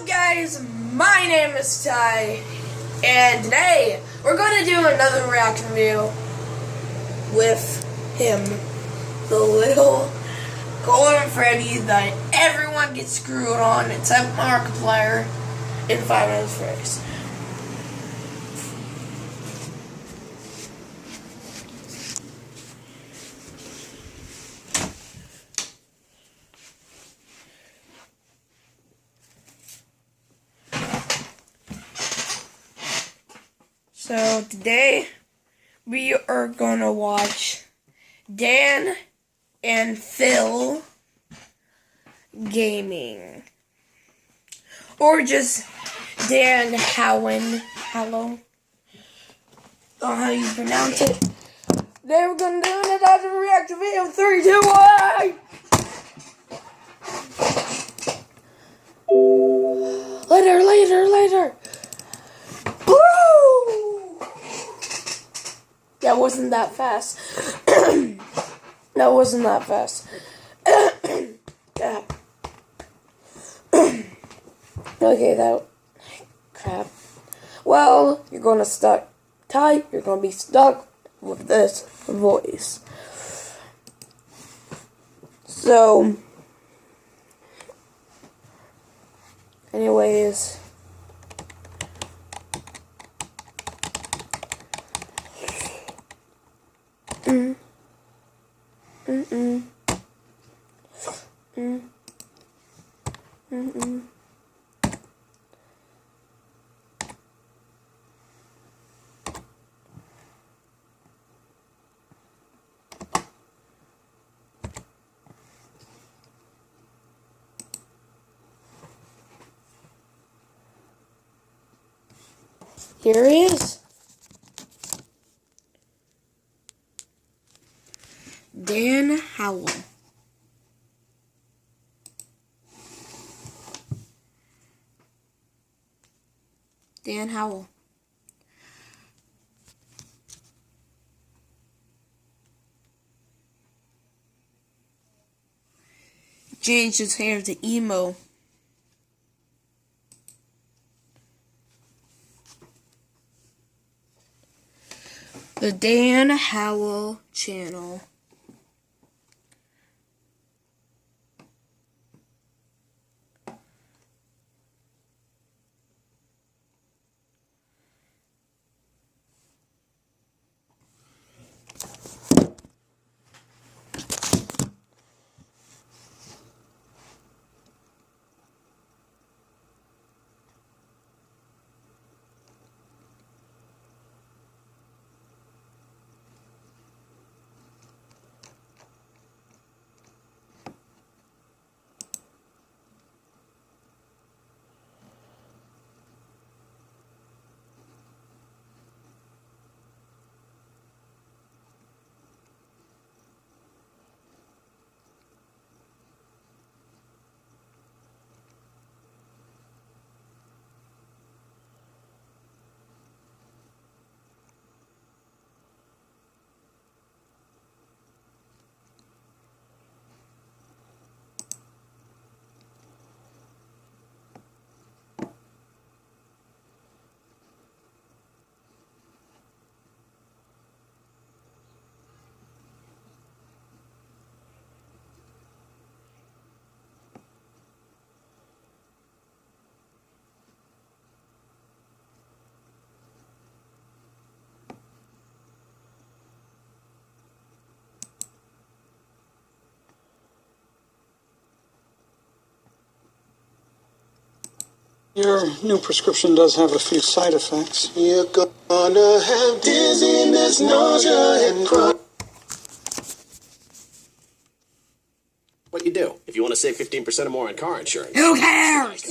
up, guys? My name is Ty, and today we're going to do another reaction video with him, the little Golden Freddy that everyone gets screwed on except Markiplier in Five Nights at Freddy's. So today we are gonna watch Dan and Phil gaming, or just Dan Howin. Hello, don't know how you pronounce it. Today we're gonna do another reaction video. 3, 2, 1. Later. Woo! That wasn't that fast. That wasn't that fast. Yeah. Okay, that crap. Well, you're gonna stuck tight. You're gonna be stuck with this voice. So, anyways. Here he is. Dan Howell. Dan Howell. Changed his hair to emo. The Dan Howell channel. Your new prescription does have a few side effects. You're gonna have dizziness, nausea, and cry. What you do if you want to save 15% or more on car insurance. Who cares?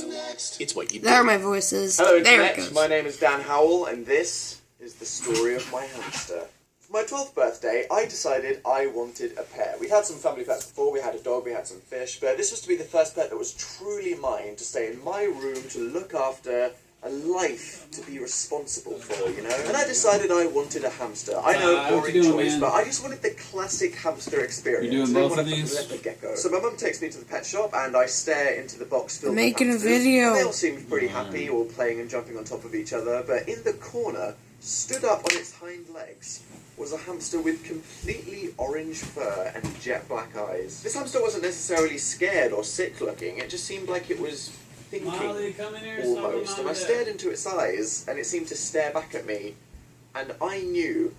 It's what you do. There are my voices. Hello There it Internet, goes. my name is Dan Howell and this is the story of my hamster. For my 12th birthday, I decided I wanted a pet. We had some family pets before, we had a dog, we had some fish, but this was to be the first pet that was truly mine, to stay in my room, to look after a life to be responsible for, you know? And I decided I wanted a hamster. I know, what boring you doing, choice, man? but I just wanted the classic hamster experience. You doing I didn't both want of a these? leopard gecko. So my mum takes me to the pet shop, and I stare into the box filled Making a with hamsters. video. And they all seemed pretty happy, all playing and jumping on top of each other, but in the corner, stood up on its hind legs, was a hamster with completely orange fur and jet black eyes. This hamster wasn't necessarily scared or sick looking, it just seemed like it was thinking Molly, come in here. almost. And I stared into its eyes, and it seemed to stare back at me, and I knew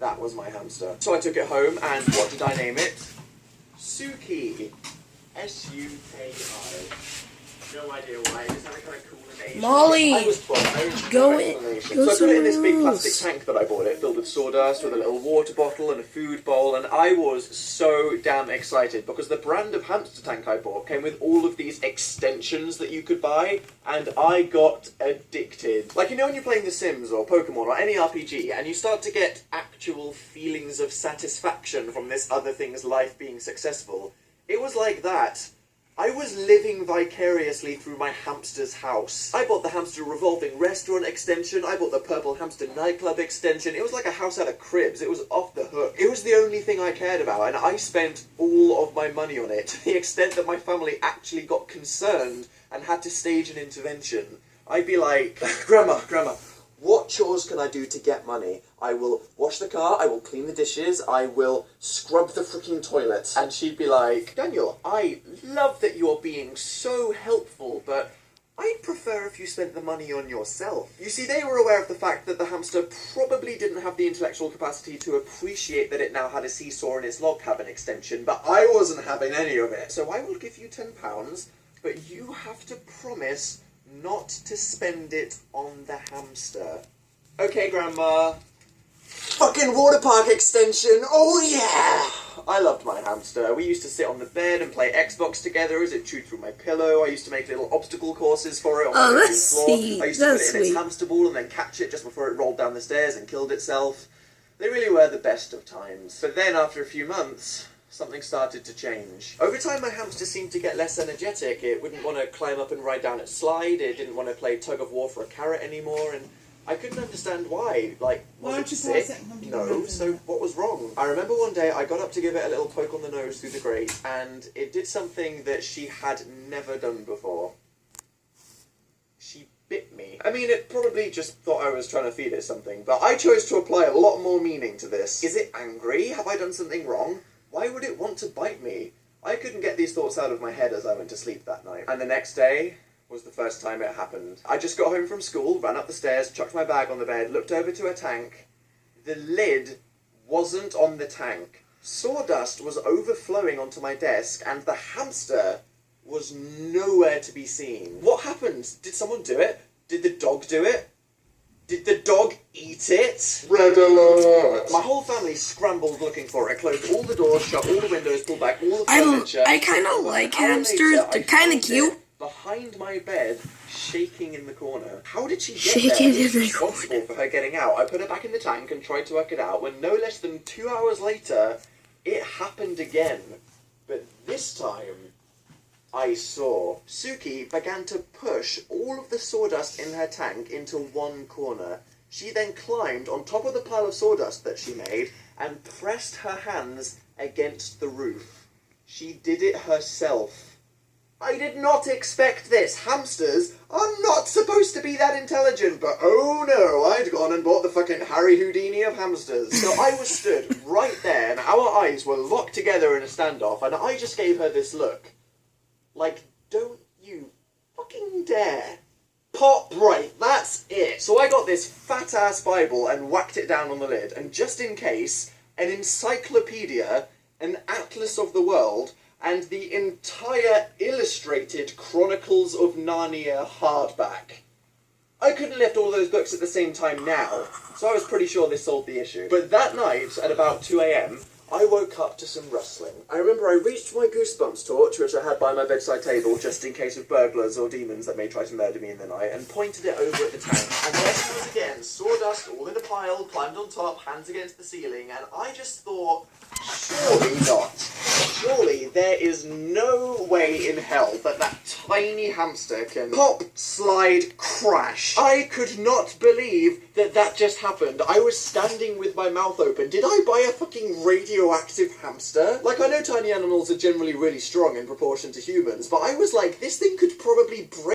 that was my hamster. So I took it home, and what did I name it? Suki. S-U-K-I. No idea why. It just had a kind of cool name. Molly, I was born. I didn't go know in- explanation. go So I put it in this big somewhere plastic else. tank that I bought it, filled with sawdust, with a little water bottle and a food bowl, and I was so damn excited because the brand of hamster tank I bought came with all of these extensions that you could buy, and I got addicted. Like, you know when you're playing The Sims or Pokemon or any RPG, and you start to get actual feelings of satisfaction from this other thing's life being successful? It was like that. I was living vicariously through my hamster's house. I bought the hamster revolving restaurant extension, I bought the purple hamster nightclub extension. It was like a house out of cribs. It was off the hook. It was the only thing I cared about, and I spent all of my money on it, to the extent that my family actually got concerned and had to stage an intervention. I'd be like, Grandma, what chores can I do to get money? I will wash the car, I will clean the dishes, I will scrub the freaking toilet. And she'd be like, Daniel, I love that you're being so helpful, but I'd prefer if you spent the money on yourself. You see, they were aware of the fact that the hamster probably didn't have the intellectual capacity to appreciate that it now had a seesaw in its log cabin extension, but I wasn't having any of it. So I will give you £10, but you have to promise not to spend it on the hamster. Okay, Grandma. Fucking water park extension, oh yeah! I loved my hamster. We used to sit on the bed and play Xbox together as it chewed through my pillow. I used to make little obstacle courses for it on my bedroom that's floor. sweet. I used to put That's it in its sweet. hamster ball and then catch it just before it rolled down the stairs and killed itself. They really were the best of times. But then, after a few months, something started to change. Over time, my hamster seemed to get less energetic. It wouldn't want to climb up and ride down its slide. It didn't want to play tug of war for a carrot anymore, and I couldn't understand why. Like, was it sick? No, so what was wrong? I remember one day I got up to give it a little poke on the nose through the grate, and it did something that she had never done before. She bit me. I mean, it probably just thought I was trying to feed it something, but I chose to apply a lot more meaning to this. Is it angry? Have I done something wrong? Why would it want to bite me? I couldn't get these thoughts out of my head as I went to sleep that night. And the next day was the first time it happened. I just got home from school, ran up the stairs, chucked my bag on the bed, looked over to a tank. The lid wasn't on the tank. Sawdust was overflowing onto my desk, and the hamster was nowhere to be seen. What happened? Did someone do it? Did the dog do it? Did the dog eat it? Red alert! My whole family scrambled looking for it, closed all the doors, shut all the windows, pulled back all the furniture. I kind of like An hour hamsters. later, They're I kind found of cute. it behind my bed, shaking in the corner. How did she get Shaking there? in Who's the responsible for her getting out? I put her back in the tank and tried to work it out, when no less than 2 hours later, it happened again. But this time, I saw. Suki began to push all of the sawdust in her tank into one corner. She then climbed on top of the pile of sawdust that she made and pressed her hands against the roof. She did it herself. I did not expect this. Hamsters are not supposed to be that intelligent, but oh no, I'd gone and bought the fucking Harry Houdini of hamsters. So I was stood right there, and our eyes were locked together in a standoff, and I just gave her this look. Like, don't you fucking dare. Pop right, that's it. So I got this fat-ass Bible and whacked it down on the lid, and just in case, an encyclopedia, an atlas of the world, and the entire illustrated Chronicles of Narnia hardback. I couldn't lift all those books at the same time now, so I was pretty sure this solved the issue. But that night, at about 2 a.m, I woke up to some rustling. I remember I reached for my Goosebumps torch, which I had by my bedside table, just in case of burglars or demons that may try to murder me in the night, and pointed it over at the tank. And there she was again, sawdust all in a pile, climbed on top, hands against the ceiling, and I just thought, surely not. Surely there is no way in hell that that tiny hamster can pop, slide, crash. I could not believe that that just happened. I was standing with my mouth open. Did I buy a fucking radioactive hamster? Like, I know tiny animals are generally really strong in proportion to humans, but I was like, this thing could probably break